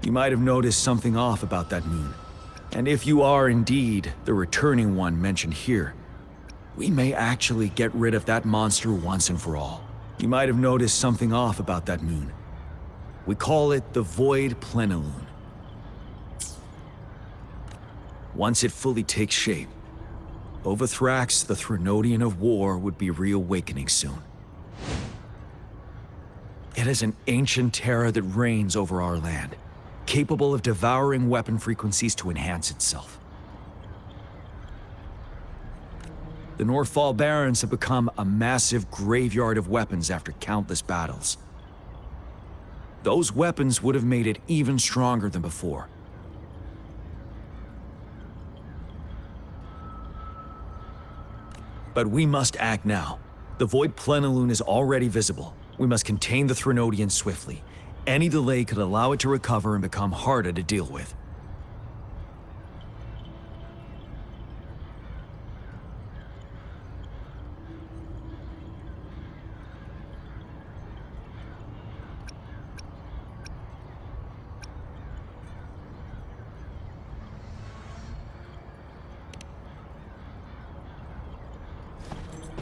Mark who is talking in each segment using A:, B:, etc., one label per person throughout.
A: You might have noticed something off about that moon. And if you are indeed the returning one mentioned here, we may actually get rid of that monster once and for all. You might have noticed something off about that moon. We call it the Void Plenilune. Once it fully takes shape, Overthrax, the Threnodian of War, would be reawakening soon. It is an ancient terror that reigns over our land, capable of devouring weapon frequencies to enhance itself. The Northfall Barrens have become a massive graveyard of weapons after countless battles. Those weapons would have made it even stronger than before. But we must act now. The Void Plenilune is already visible. We must contain the Threnodian swiftly. Any delay could allow it to recover and become harder to deal with.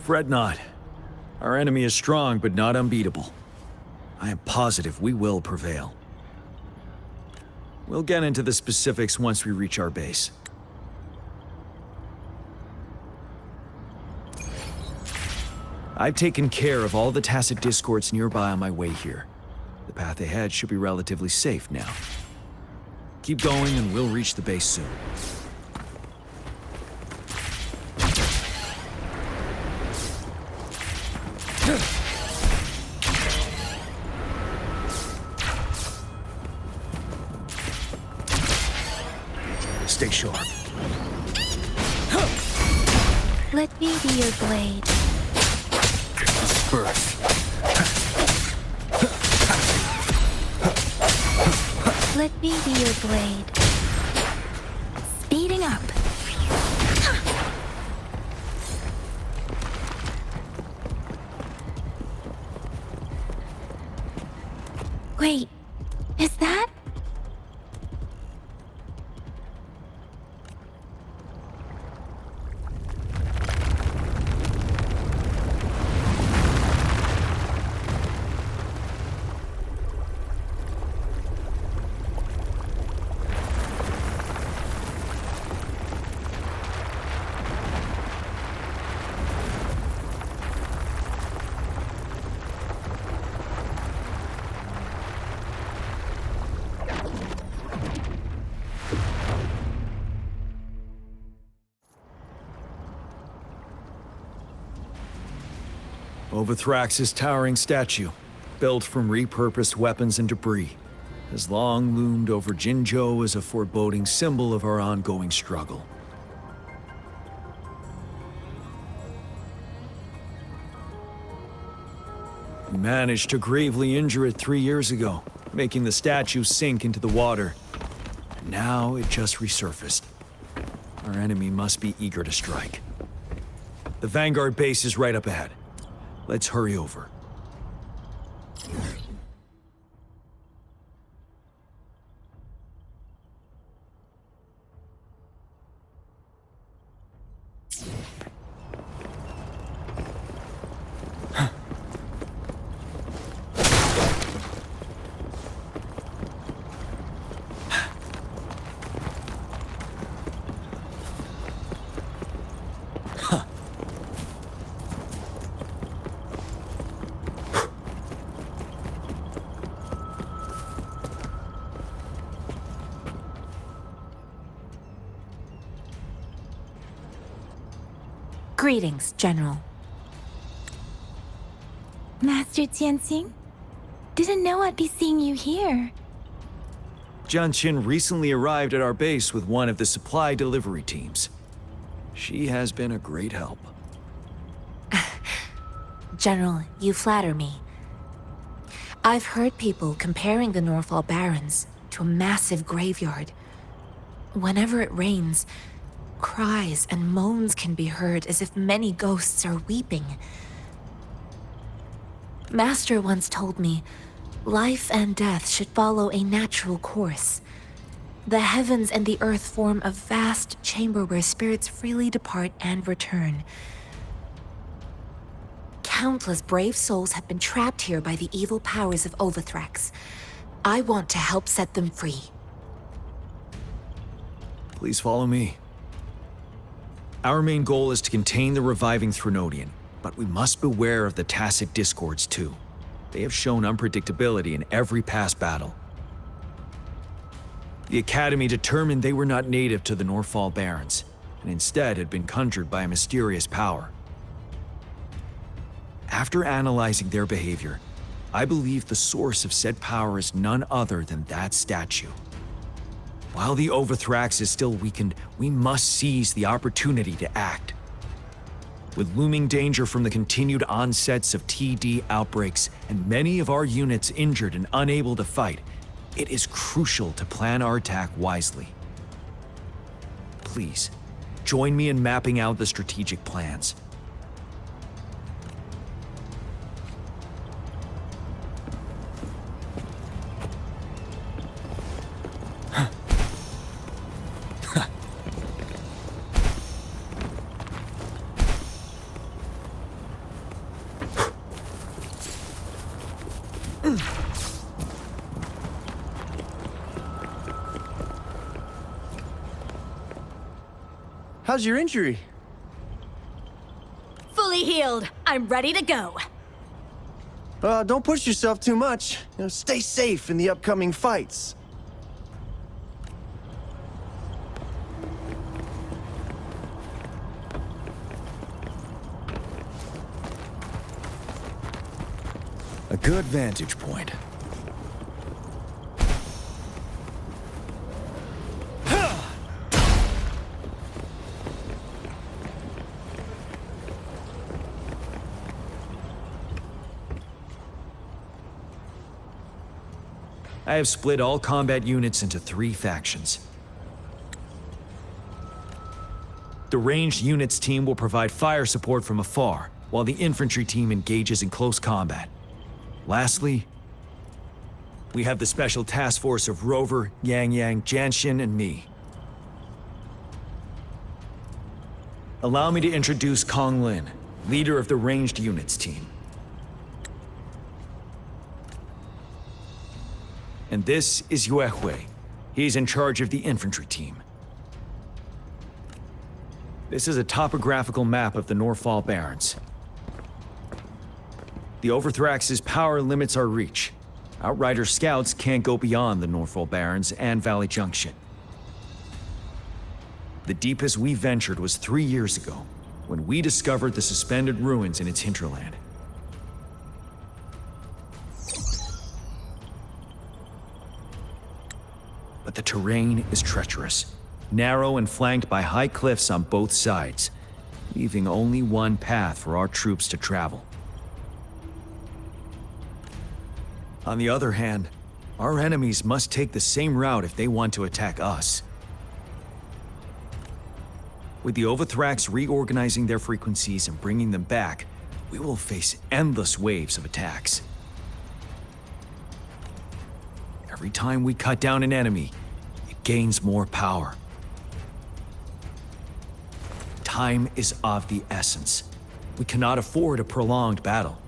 A: Fret not. Our enemy is strong, but not unbeatable. I am positive we will prevail. We'll get into the specifics once we reach our base. I've taken care of all the tacit discords nearby on my way here. The path ahead should be relatively safe now. Keep going and we'll reach the base soon. Stay sharp.
B: Let me be your blade.
A: Disperse.
B: Let me be your blade. Speeding up. Wait, is that?
A: Overthrax's towering statue, built from repurposed weapons and debris, has long loomed over Jinzhou as a foreboding symbol of our ongoing struggle. We managed to gravely injure it 3 years ago, making the statue sink into the water. Now it just resurfaced. Our enemy must be eager to strike. The Vanguard base is right up ahead. Let's hurry over.
B: Greetings, General. Master Jianxing? Didn't know I'd be seeing you here.
A: Jian Qin recently arrived at our base with one of the supply delivery teams. She has been a great help.
B: General, you flatter me. I've heard people comparing the Northfall Barrens to a massive graveyard. Whenever it rains, cries and moans can be heard as if many ghosts are weeping. Master once told me, Life and death should follow a natural course. The heavens and the earth form a vast chamber where spirits freely depart and return. Countless brave souls have been trapped here by the evil powers of Overthrax. I want to help set them free.
A: Please follow me. Our main goal is to contain the reviving Threnodian, but we must beware of the tacit discords too. They have shown unpredictability in every past battle. The Academy determined they were not native to the Norfall Barrens, and instead had been conjured by a mysterious power. After analyzing their behavior, I believe the source of said power is none other than that statue. While the Overthrax is still weakened, we must seize the opportunity to act. With looming danger from the continued onsets of TD outbreaks and many of our units injured and unable to fight, it is crucial to plan our attack wisely. Please, join me in mapping out the strategic plans.
C: How's your injury?
D: Fully healed. I'm ready to go.
C: Don't push yourself too much. Stay safe in the upcoming fights.
A: A good vantage point. I have split all combat units into 3 factions. The ranged units team will provide fire support from afar, while the infantry team engages in close combat. Lastly, we have the special task force of Rover, Yang Yang, Janshin, and me. Allow me to introduce Kong Lin, leader of the ranged units team. And this is Yue Hui. He's in charge of the infantry team. This is a topographical map of the Norfall Barrens. The Overthrax's power limits our reach. Outrider scouts can't go beyond the Norfall Barrens and Valley Junction. The deepest we ventured was 3 years ago, when we discovered the suspended ruins in its hinterland. But the terrain is treacherous, narrow and flanked by high cliffs on both sides, leaving only one path for our troops to travel. On the other hand, our enemies must take the same route if they want to attack us. With the Overthrax reorganizing their frequencies and bringing them back, we will face endless waves of attacks. Every time we cut down an enemy, it gains more power. Time is of the essence. We cannot afford a prolonged battle.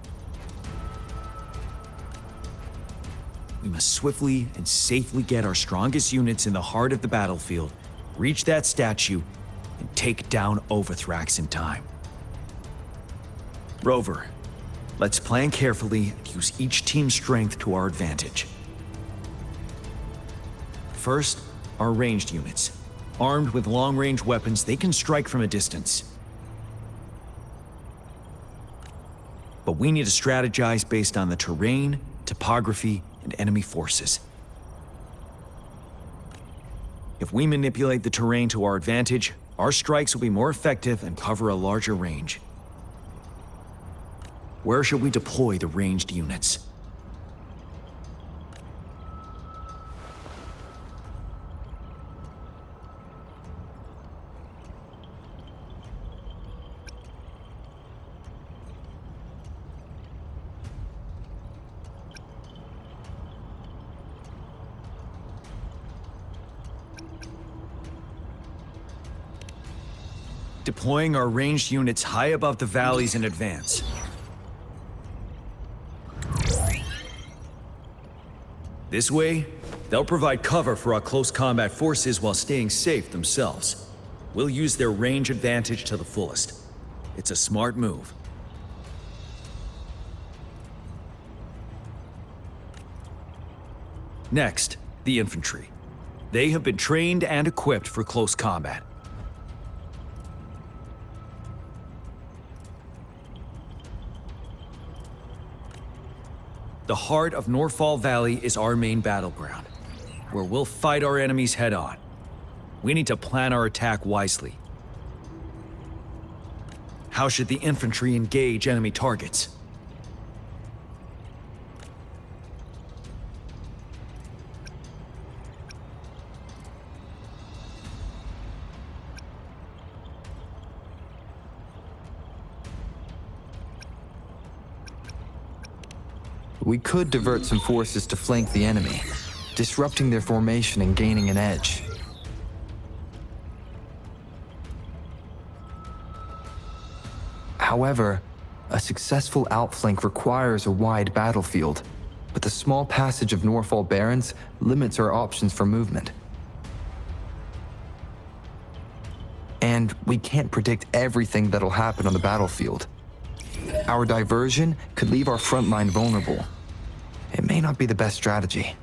A: We must swiftly and safely get our strongest units in the heart of the battlefield, reach that statue, and take down Overthrax in time. Rover, let's plan carefully and use each team's strength to our advantage. First, our ranged units. Armed with long-range weapons, they can strike from a distance. But we need to strategize based on the terrain, topography, and enemy forces. If we manipulate the terrain to our advantage, our strikes will be more effective and cover a larger range. Where should we deploy the ranged units? deploying our ranged units high above the valleys in advance. This way, they'll provide cover for our close combat forces while staying safe themselves. We'll use their range advantage to the fullest. It's a smart move. Next, the infantry. They have been trained and equipped for close combat. The heart of Norfall Valley is our main battleground, where we'll fight our enemies head-on. We need to plan our attack wisely. How should the infantry engage enemy targets?
E: We could divert some forces to flank the enemy, disrupting their formation and gaining an edge. However, a successful outflank requires a wide battlefield, but the small passage of Norfall Barrens limits our options for movement. And we can't predict everything that'll happen on the battlefield. Our diversion could leave our front line vulnerable. It may not be the best strategy.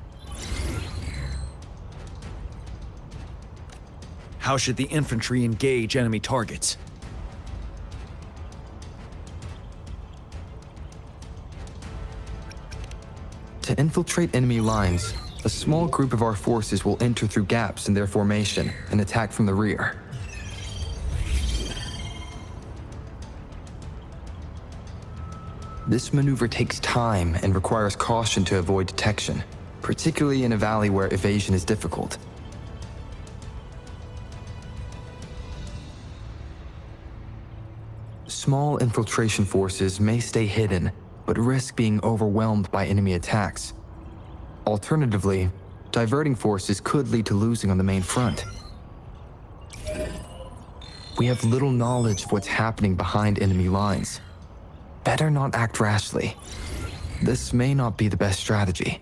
A: How should the infantry engage enemy targets?
E: To infiltrate enemy lines, a small group of our forces will enter through gaps in their formation and attack from the rear. This maneuver takes time and requires caution to avoid detection, particularly in a valley where evasion is difficult. Small infiltration forces may stay hidden, but risk being overwhelmed by enemy attacks. Alternatively, diverting forces could lead to losing on the main front. We have little knowledge of what's happening behind enemy lines. Better not act rashly. This may not be the best strategy.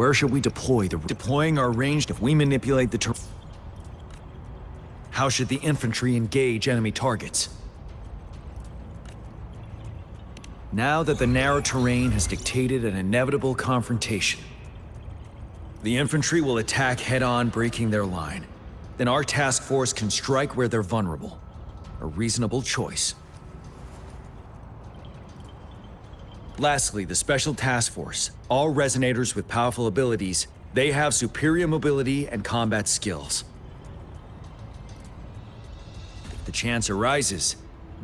A: Where should we deploy deploying our ranged if we manipulate the terrain? How should the infantry engage enemy targets? Now that the narrow terrain has dictated an inevitable confrontation, the infantry will attack head-on, breaking their line. Then our task force can strike where they're vulnerable. A reasonable choice. Lastly, the Special Task Force. All resonators with powerful abilities, they have superior mobility and combat skills. If the chance arises,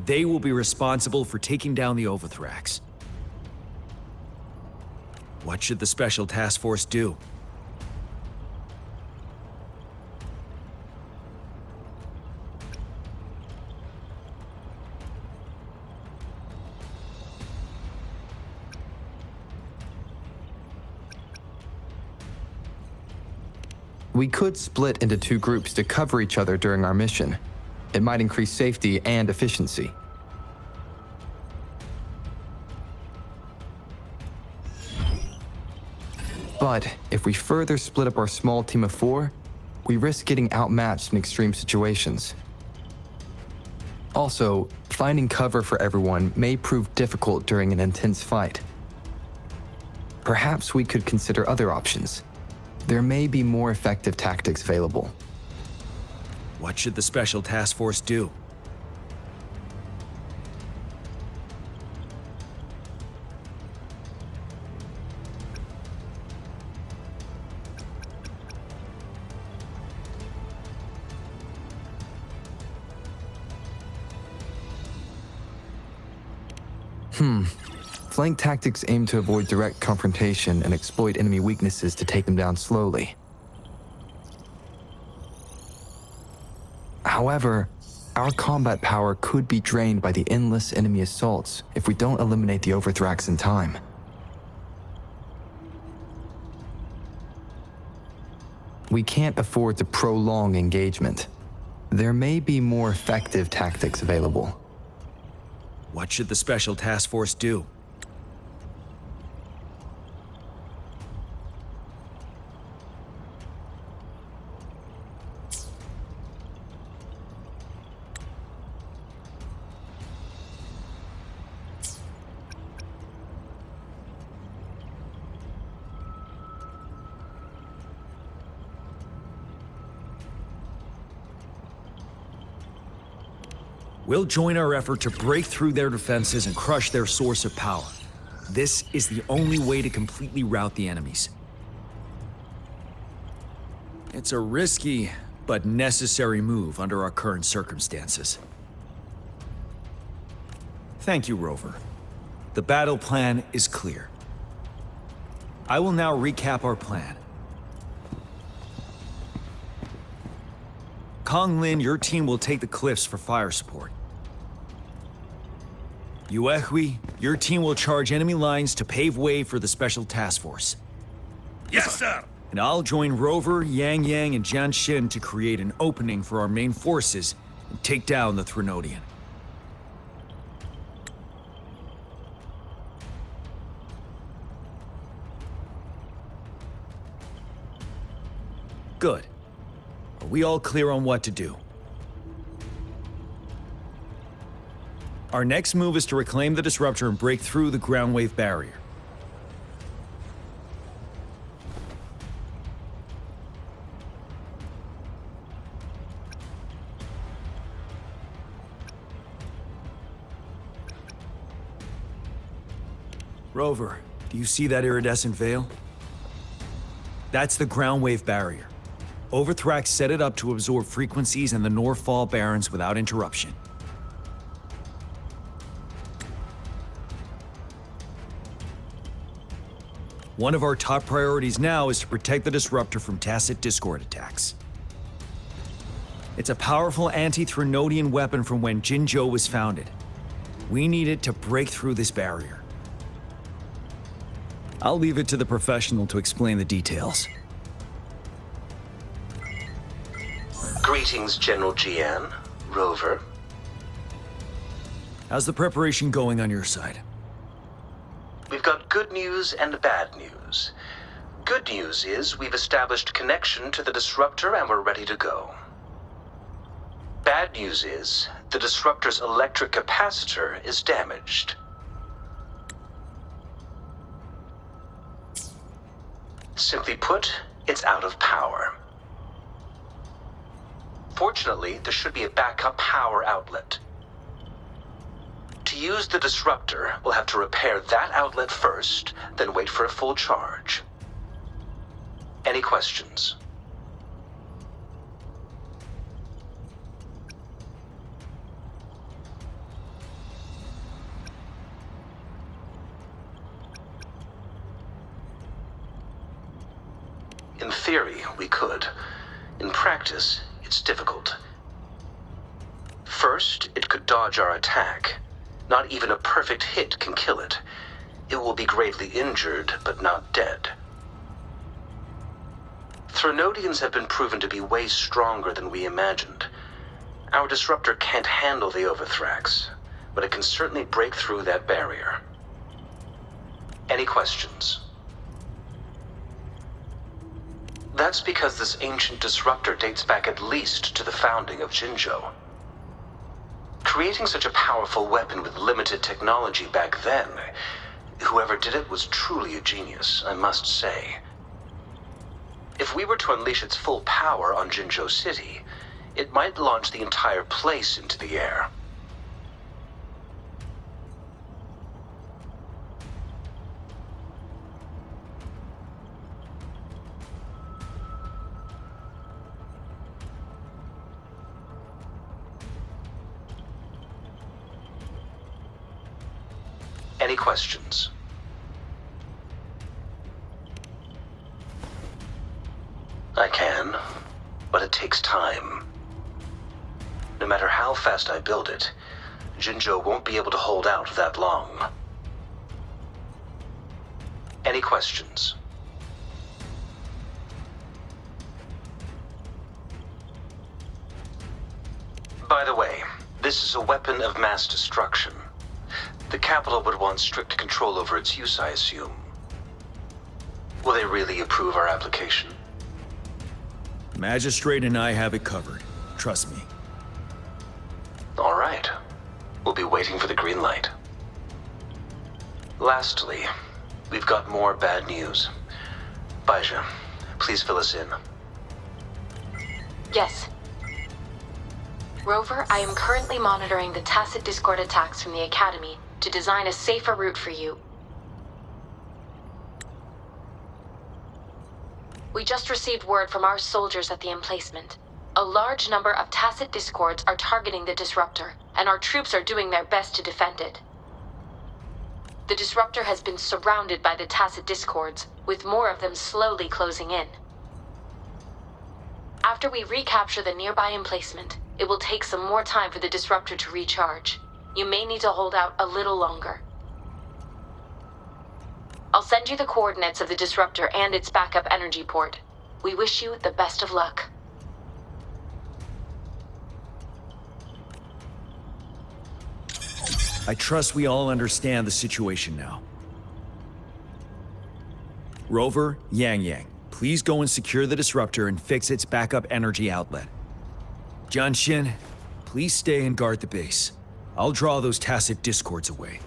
A: they will be responsible for taking down the Overthrax. What should the Special Task Force do?
E: We could split into two groups to cover each other during our mission. It might increase safety and efficiency. But if we further split up our small team of 4, we risk getting outmatched in extreme situations. Also, finding cover for everyone may prove difficult during an intense fight. Perhaps we could consider other options. There may be more effective tactics available.
A: What should the Special Task Force do?
E: Flank tactics aim to avoid direct confrontation and exploit enemy weaknesses to take them down slowly. However, our combat power could be drained by the endless enemy assaults if we don't eliminate the Overthrax in time. We can't afford to prolong engagement. There may be more effective tactics available.
A: What should the Special Task Force do? We'll join our effort to break through their defenses and crush their source of power. This is the only way to completely rout the enemies. It's a risky, but necessary move under our current circumstances. Thank you, Rover. The battle plan is clear. I will now recap our plan. Kong Lin, your team will take the cliffs for fire support. Yuehui, your team will charge enemy lines to pave way for the Special Task Force.
F: Yes, sir.
A: And I'll join Rover, Yang Yang, and Jian Xin to create an opening for our main forces and take down the Threnodian. Good. Are we all clear on what to do? Our next move is to reclaim the Disruptor and break through the ground wave barrier. Rover, do you see that iridescent veil? That's the ground wave barrier. Overthrax set it up to absorb frequencies in the Northfall Barrens without interruption. One of our top priorities now is to protect the Disruptor from tacit Discord attacks. It's a powerful anti-Threnodian weapon from when Jinzhou was founded. We need it to break through this barrier. I'll leave it to the professional to explain the details.
G: Greetings, General Jian. Rover.
A: How's the preparation going on your side?
G: We've got good news and bad news. Good news is we've established connection to the Disruptor and we're ready to go. Bad news is the Disruptor's electric capacitor is damaged. Simply put, it's out of power. Fortunately, there should be a backup power outlet. To use the Disruptor, we'll have to repair that outlet first, then wait for a full charge. Any questions? In theory, we could. In practice, it's difficult. First, it could dodge our attack. Not even a perfect hit can kill it. It will be gravely injured, but not dead. Threnodians have been proven to be way stronger than we imagined. Our Disruptor can't handle the Overthrax, but it can certainly break through that barrier. Any questions? That's because this ancient Disruptor dates back at least to the founding of Jinzhou. Creating such a powerful weapon with limited technology back then, whoever did it was truly a genius, I must say. If we were to unleash its full power on Jinzhou City, it might launch the entire place into the air. Any questions? I can, but it takes time. No matter how fast I build it, Jinzhou won't be able to hold out that long. Any questions? By the way, this is a weapon of mass destruction. The capital would want strict control over its use, I assume. Will they really approve our application?
A: Magistrate and I have it covered. Trust me.
G: All right. We'll be waiting for the green light. Lastly, we've got more bad news. Baizha, please fill us in.
B: Yes. Rover, I am currently monitoring the tacit discord attacks from the Academy to design a safer route for you. We just received word from our soldiers at the emplacement. A large number of tacit discords are targeting the disruptor, and our troops are doing their best to defend it. The disruptor has been surrounded by the tacit discords, with more of them slowly closing in. After we recapture the nearby emplacement, it will take some more time for the disruptor to recharge. You may need to hold out a little longer. I'll send you the coordinates of the disruptor and its backup energy port. We wish you the best of luck.
A: I trust we all understand the situation now. Rover, Yang, please go and secure the disruptor and fix its backup energy outlet. Jianxin, please stay and guard the base. I'll draw those tacit discords away.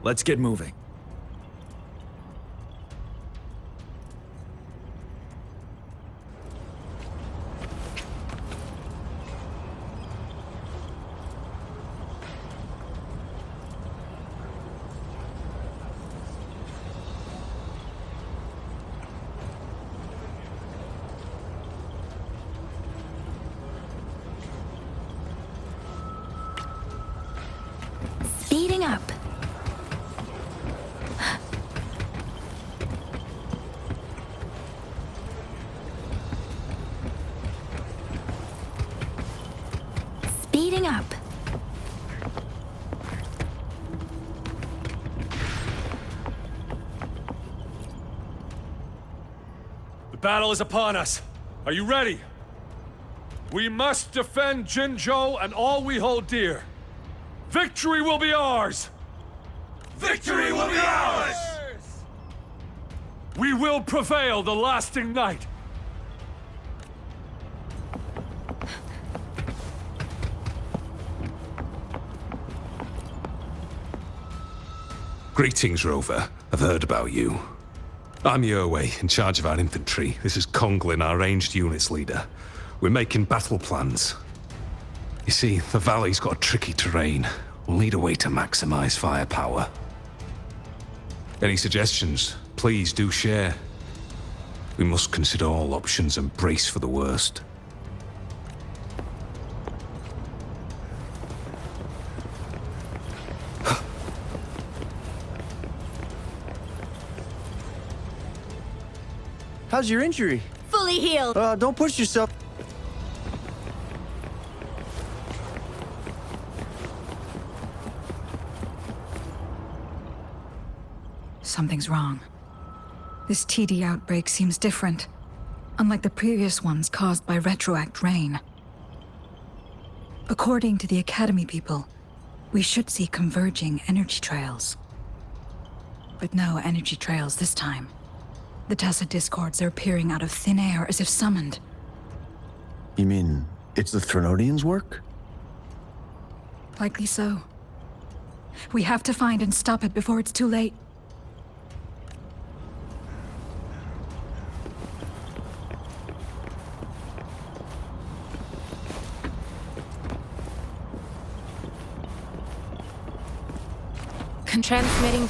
A: Let's get moving.
D: Speeding up. Speeding up.
F: The battle is upon us. Are you ready? We must defend Jinzhou and all we hold dear. Victory will be ours! Victory will be ours! We will prevail the lasting night.
H: Greetings, Rover. I've heard about you. I'm Yurwei, in charge of our infantry. This is Conglin, our ranged units leader. We're making battle plans. You see, the valley's got a tricky terrain. We'll need a way to maximize firepower. Any suggestions? Please do share. We must consider all options and brace for the worst.
C: How's your injury?
D: Fully healed.
C: Don't push yourself.
I: Something's wrong. This TD outbreak seems different, unlike the previous ones caused by retroact rain. According to the Academy people, we should see converging energy trails. But no energy trails this time. The tacit discords are appearing out of thin air as if summoned.
C: You mean it's the Threnodians' work?
I: Likely so. We have to find and stop it before it's too late.
B: Transmitting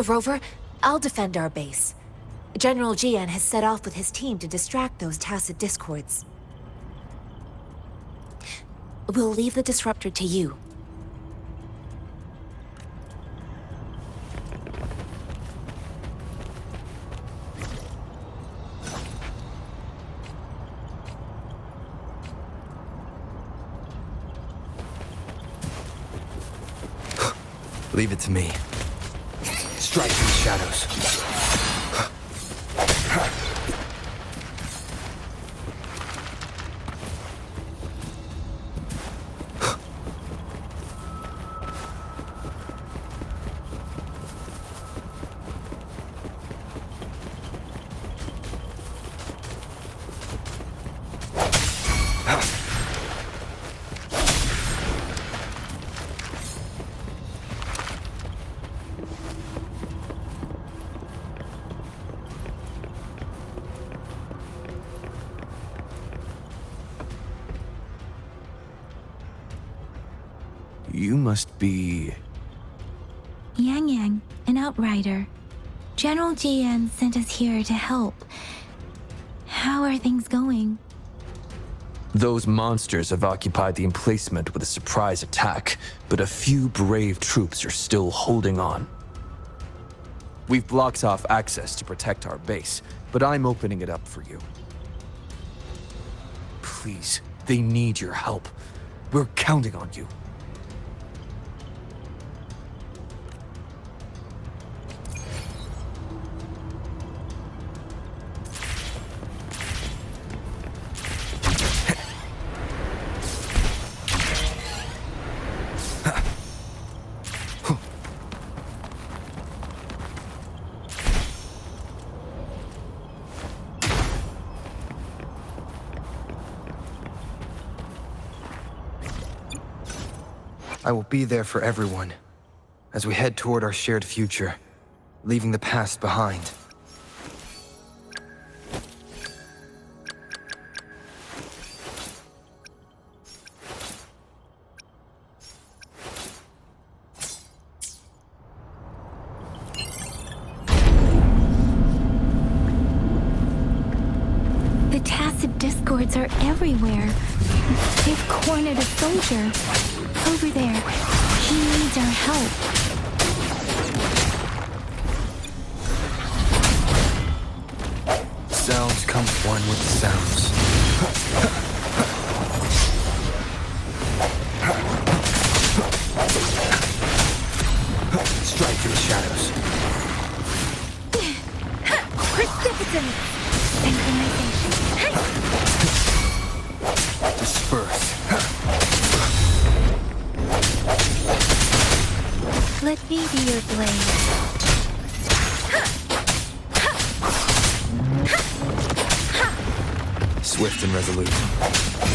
B: Rover, I'll defend our base. General Jian has set off with his team to distract those tacit discords. We'll leave the disruptor to you.
E: Leave it to me. Strike through the shadows. You must be...
D: Yang Yang, an outrider. General Jian sent us here to help. How are things going?
E: Those monsters have occupied the emplacement with a surprise attack, but a few brave troops are still holding on. We've blocked off access to protect our base, but I'm opening it up for you. Please, they need your help. We're counting on you. I will be there for everyone, as we head toward our shared future, leaving the past behind.
D: The tacit discords are everywhere. They've cornered a soldier. Over there. He needs our help.
E: Sounds come one with the sounds. Strike through the shadows.
D: Precipitance! Synchronization.
E: Disperse.
D: Let me be your blade.
E: Swift and resolute.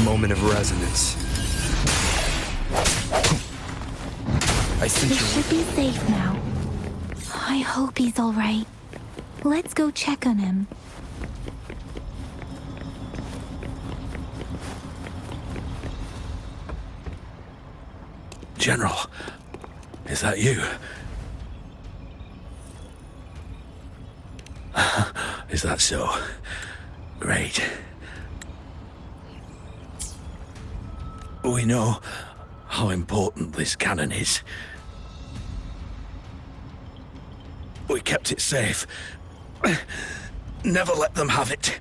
E: Moment of resonance. I sense
D: He should be safe now. I hope he's all right. Let's go check on him.
F: General, is that you? Is that so? Great. We know how important this cannon is. We kept it safe. Never let them have it.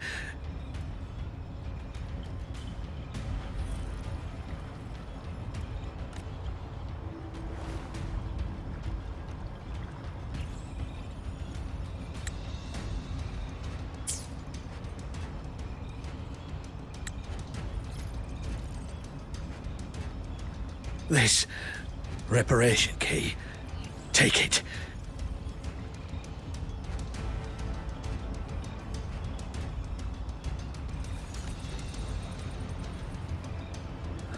F: This reparation key. Take it.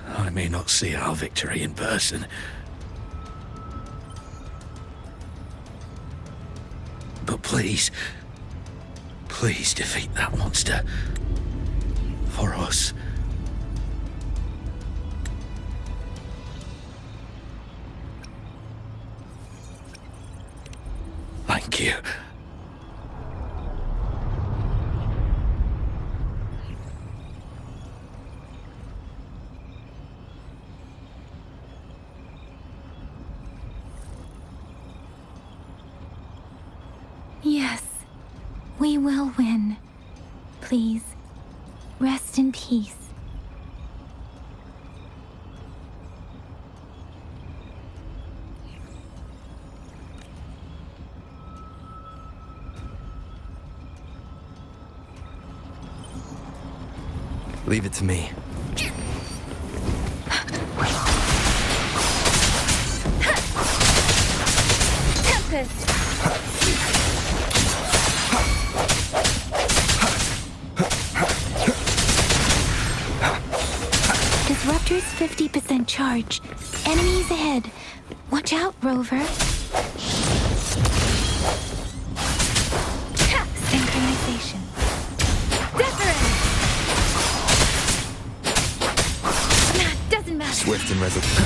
F: I may not see our victory in person, but please defeat that monster. For us. Thank
H: Thank you.
D: Yes, we will win. Please, rest in peace.
E: Leave it to me.
D: Tempest! Disruptor's 50% charge. Enemies ahead. Watch out, Rover. Synchronization. Different! Doesn't matter.
E: Swift and resolute.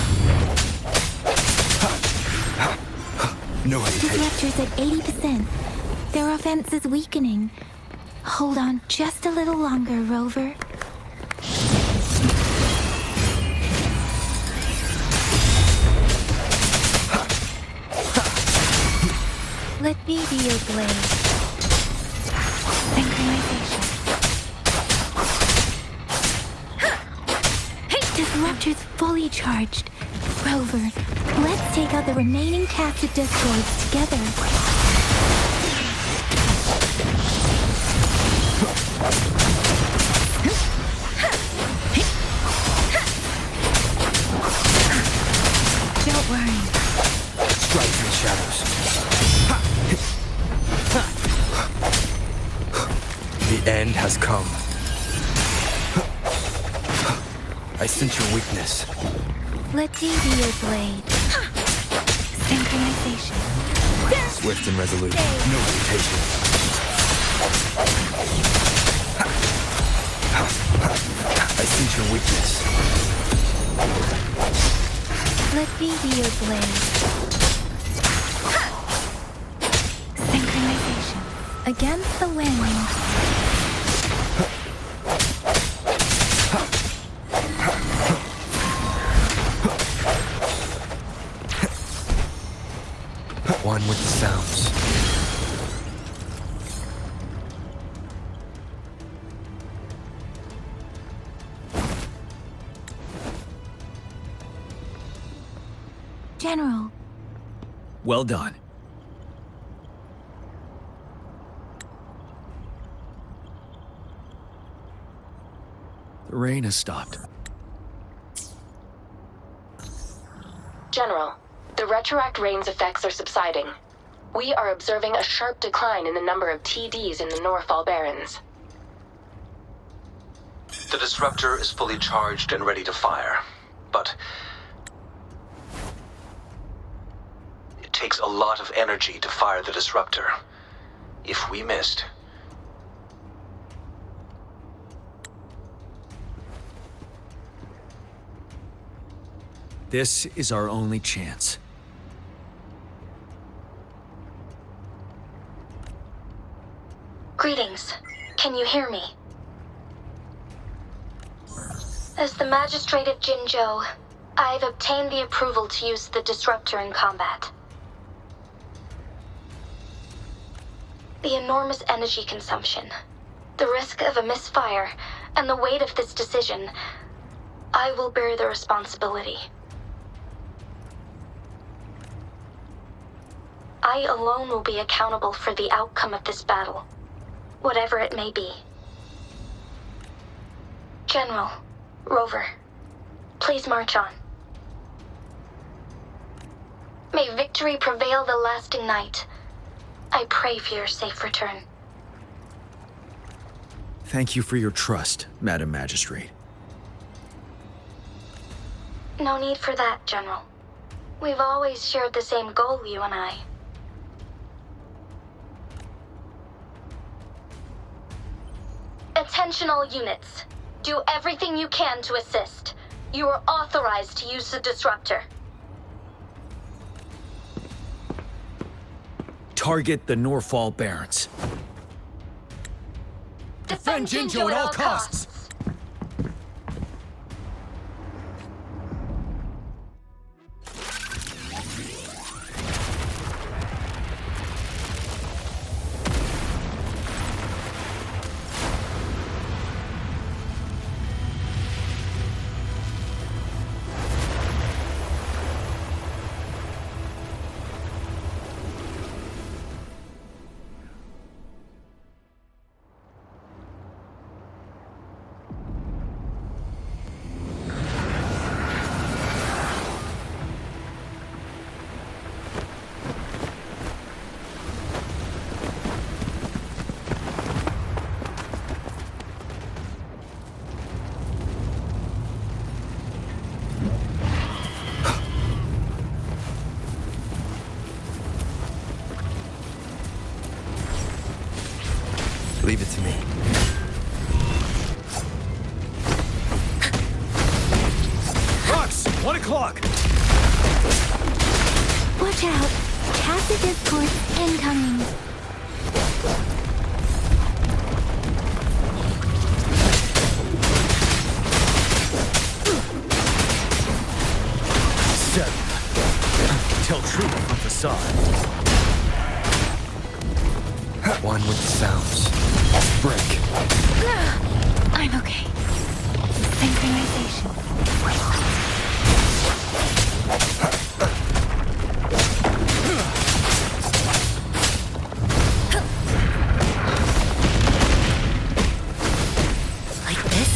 E: No hesitation.
D: Disruptor's at 80%. Their offense is weakening. Hold on just a little longer, Rover. Let me be your blade. Synchronization. Disruptor's fully charged. Rover, let's take out the remaining tacit discords together. Don't worry.
E: Strike in the shadows. The end has come. I sense your weakness.
D: Let me be your blade. Synchronization.
E: Swift and resolute. No hesitation. I sense your weakness.
D: Let me be your blade. Synchronization. Against the wind.
E: One with the sounds.
D: General,
A: Well done. The rain has stopped.
B: General, the retroact rain's effects are subsiding. We are observing a sharp decline in the number of TDs in the Norfall Barrens.
G: The disruptor is fully charged and ready to fire, but it takes a lot of energy to fire the disruptor. If we missed,
A: This is our only chance.
J: Greetings. Can you hear me? As the Magistrate of Jinzhou, I've obtained the approval to use the disruptor in combat. The enormous energy consumption, the risk of a misfire, and the weight of this decision, I will bear the responsibility. I alone will be accountable for the outcome of this battle, whatever it may be. General, Rover, please march on. May victory prevail the lasting night. I pray for your safe return.
A: Thank you for your trust, Madam Magistrate.
J: No need for that, General. We've always shared the same goal, you and I. Attention all units. Do everything you can to assist. You are authorized to use the disruptor.
A: Target the Norfall Barrens.
J: Defend Jinjo at all costs!
E: Leave it to me.
A: Rox, 1 o'clock!
D: Watch out! Tacit discord incoming.
A: Seven. Tell truth from facade.
E: One with the sounds. Break.
D: I'm okay. Synchronization.
B: Like this?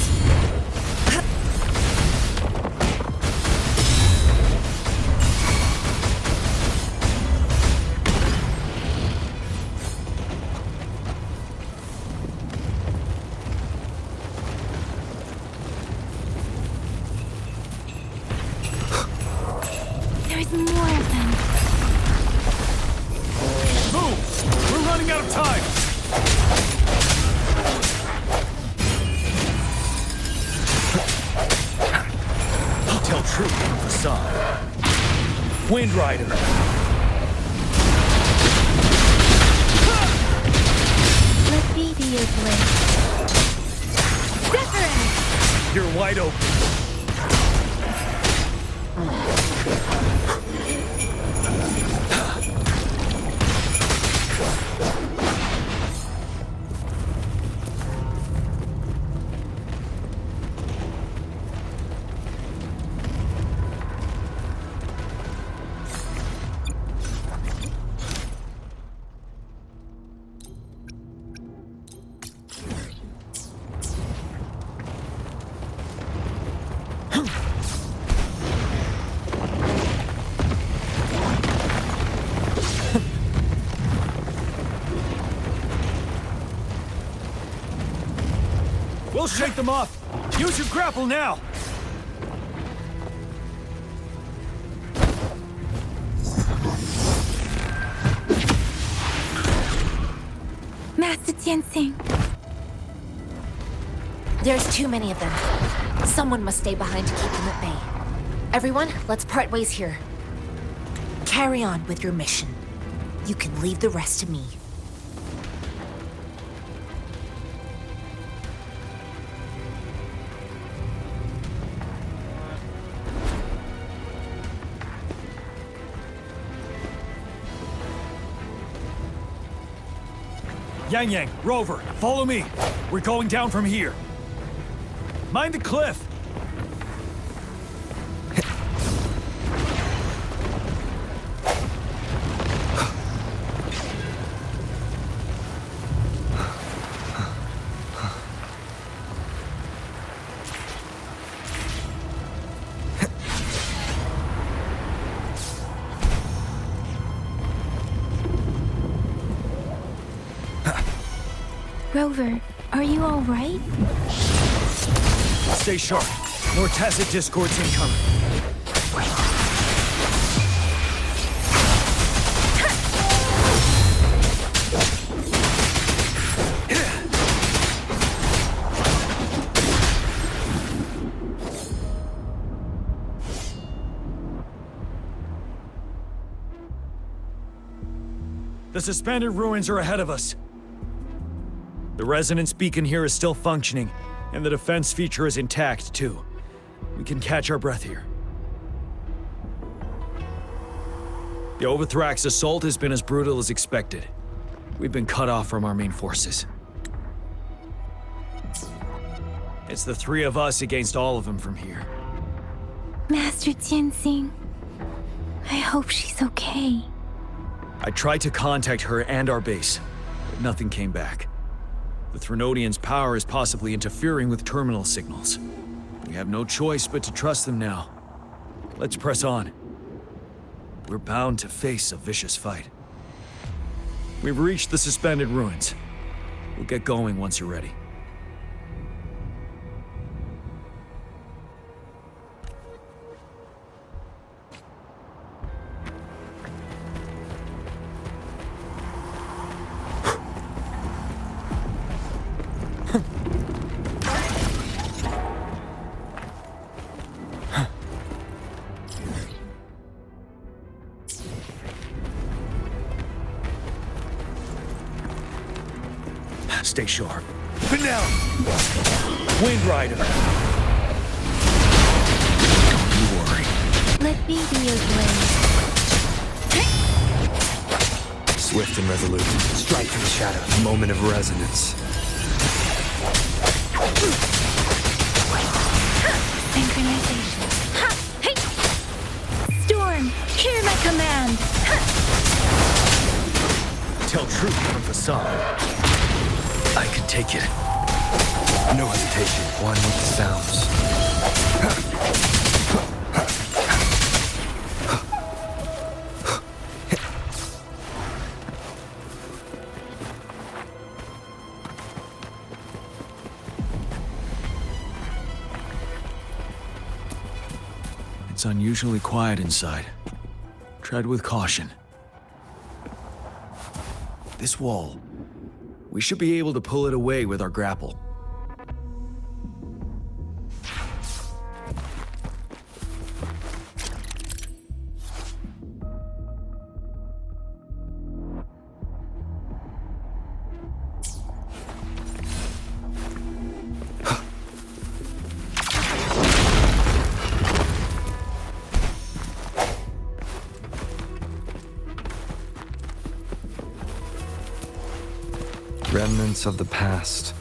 D: There's more of them.
A: Move! We're running out of time! Tell truth from facade. Wind Rider.
D: Let me be your blade. Zephyrin!
A: You're wide open. We'll shake them off. Use your grapple now.
D: Master Tianxing.
B: There's too many of them. Someone must stay behind to keep them at bay. Everyone, let's part ways here. Carry on with your mission. You can leave the rest to me.
A: Yang Yang, Rover, follow me. We're going down from here. Mind the cliff.
D: Rover, are you all right?
A: Stay sharp. More tacit discords incoming. The The suspended ruins are ahead of us. The resonance beacon here is still functioning, and the defense feature is intact, too. We can catch our breath here. The Overthrax assault has been as brutal as expected. We've been cut off from our main forces. It's the three of us against all of them from here.
D: Master Tenzing, I hope she's okay.
A: I tried to contact her and our base, but nothing came back. The Threnodians' power is possibly interfering with terminal signals. We have no choice but to trust them now. Let's press on. We're bound to face a vicious fight. We've reached the suspended ruins. We'll get going once you're ready. Stay sharp. But now! Wind Rider! Don't you worry.
D: Let me be your blade.
E: Swift and resolute. Strike from the shadows. Moment of resonance.
D: Synchronization. Storm, hear my command.
A: Tell truth from facade. I can take it.
E: No hesitation. One with the sounds.
A: It's unusually quiet inside. Tread with caution. This wall. We should be able to pull it away with our grapple.
E: Remnants of the past.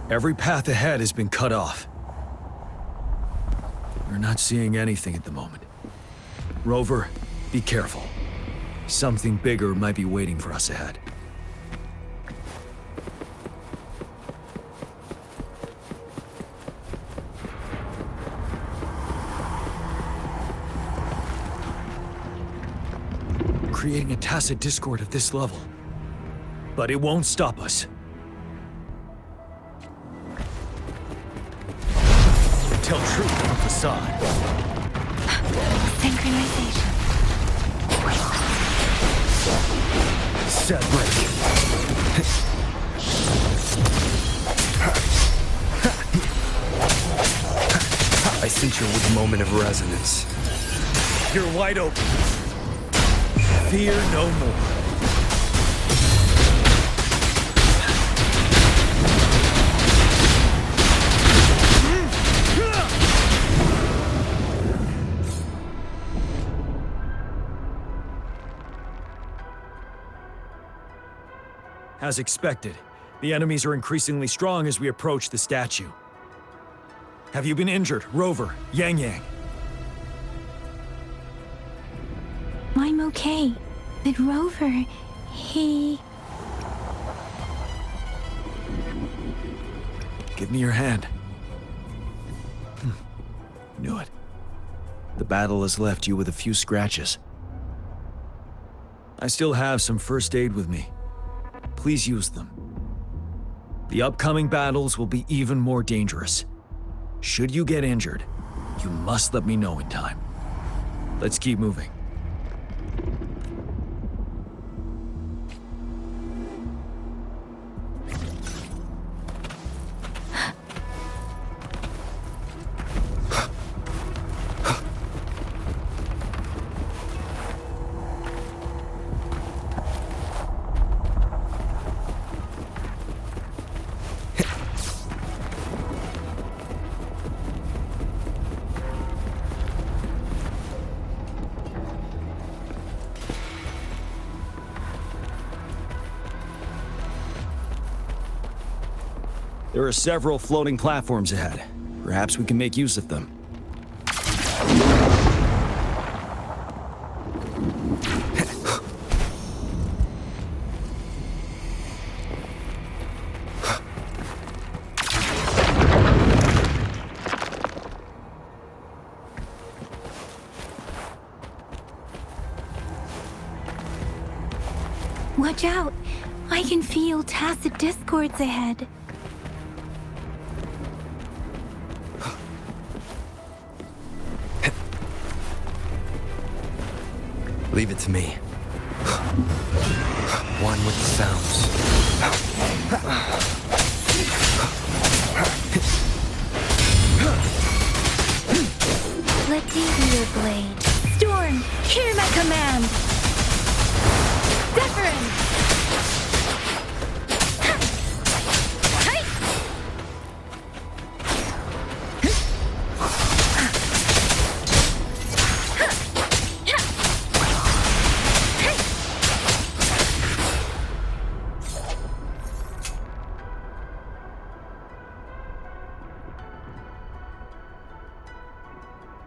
A: Every path ahead has been cut off. We're not seeing anything at the moment. Rover, be careful. Something bigger might be waiting for us ahead. Creating a tacit discord at this level. But it won't stop us. Tell truth from facade.
D: Synchronization.
A: Set break.
E: I sense your with moment of resonance.
A: You're wide open. Fear no more. As expected, the enemies are increasingly strong as we approach the statue. Have you been injured, Rover, Yang Yang?
D: I'm okay. But Rover, he...
A: Give me your hand. Knew it. The battle has left you with a few scratches. I still have some first aid with me. Please use them. The upcoming battles will be even more dangerous. Should you get injured, you must let me know in time. Let's keep moving. There are several floating platforms ahead. Perhaps we can make use of them.
D: Watch out! I can feel tacit discords ahead.
E: Leave it to me. One with the sounds.
D: Let deviate your blade. Storm, hear my command! Zephyrin!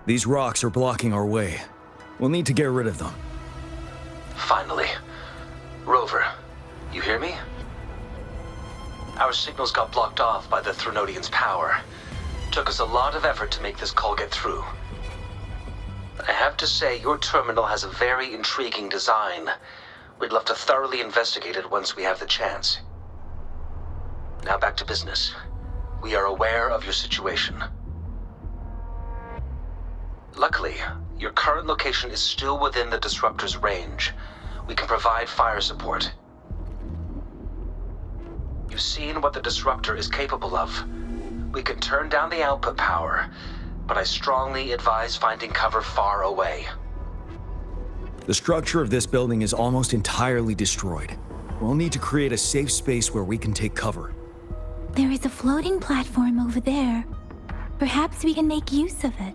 A: These rocks are blocking our way. We'll need to get rid of them.
G: Finally. Rover, you hear me? Our signals got blocked off by the Threnodians' power. Took us a lot of effort to make this call get through. I have to say, your terminal has a very intriguing design. We'd love to thoroughly investigate it once we have the chance. Now back to business. We are aware of your situation. Luckily, your current location is still within the Disruptor's range. We can provide fire support. You've seen what the Disruptor is capable of. We can turn down the output power, but I strongly advise finding cover far away.
A: The structure of this building is almost entirely destroyed. We'll need to create a safe space where we can take cover.
D: There is a floating platform over there. Perhaps we can make use of it.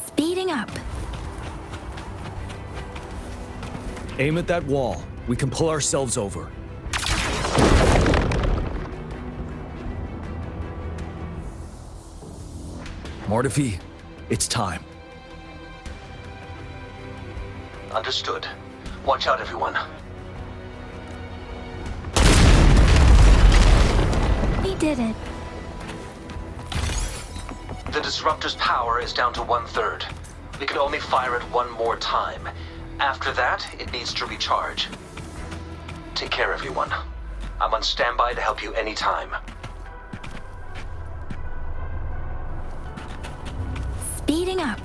D: Speeding up.
A: Aim at that wall. We can pull ourselves over. Mortefi, it's time.
G: Understood. Watch out, everyone.
D: We did it.
G: The Disruptor's power is down to 1/3. We can only fire it one more time. After that, it needs to recharge. Take care, everyone. I'm on standby to help you anytime.
D: Speeding up.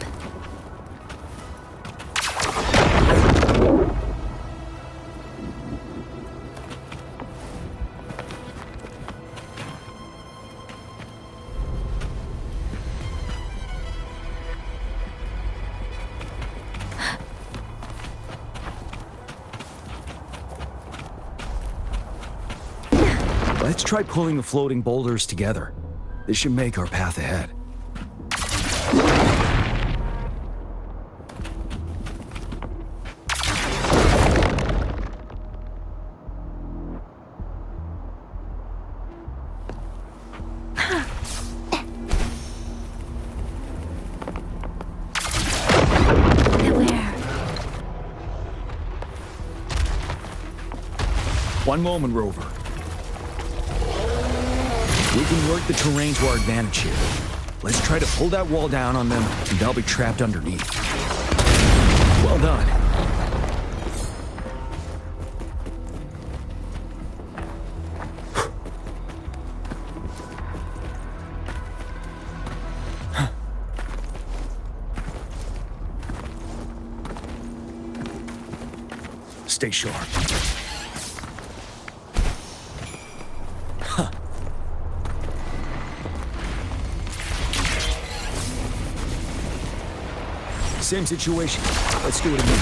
A: What? Let's try pulling the floating boulders together. This should make our path ahead. One moment, Rover. We can work the terrain to our advantage here. Let's try to pull that wall down on them, and they'll be trapped underneath. Well done. Stay sharp. Same situation. Let's do it again.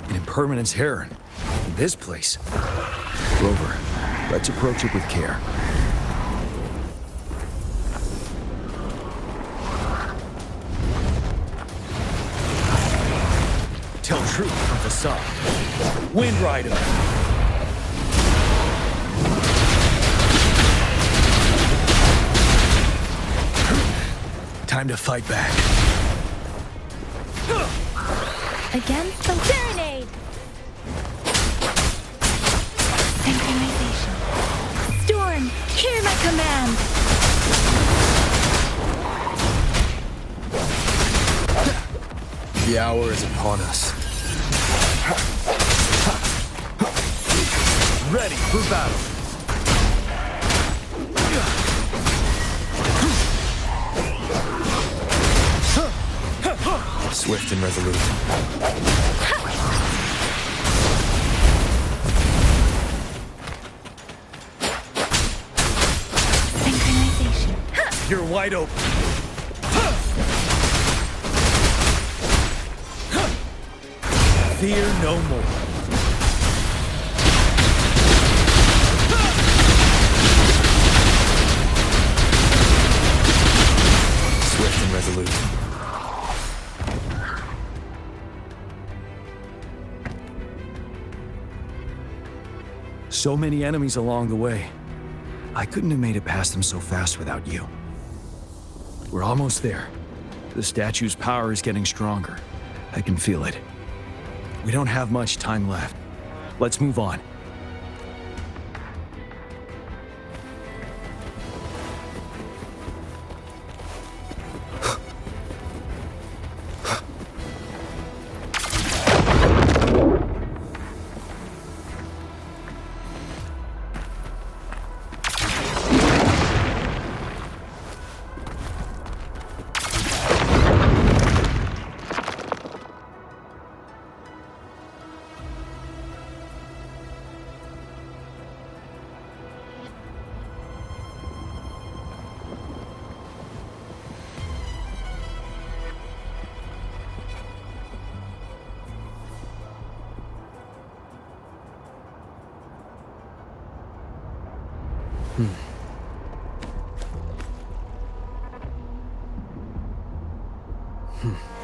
A: An impermanence heron. This place. Rover, let's approach it with care. Tell truth from facade. Wind Rider. Time to fight back.
D: Against the serenade! Synchronization. Storm, hear my command!
A: The hour is upon us. Ready for battle. Swift and resolute.
D: Synchronization.
A: You're wide open. Fear no more. Swift and resolute. So many enemies along the way. I couldn't have made it past them so fast without you. We're almost there. The statue's power is getting stronger. I can feel it. We don't have much time left. Let's move on. Hmm.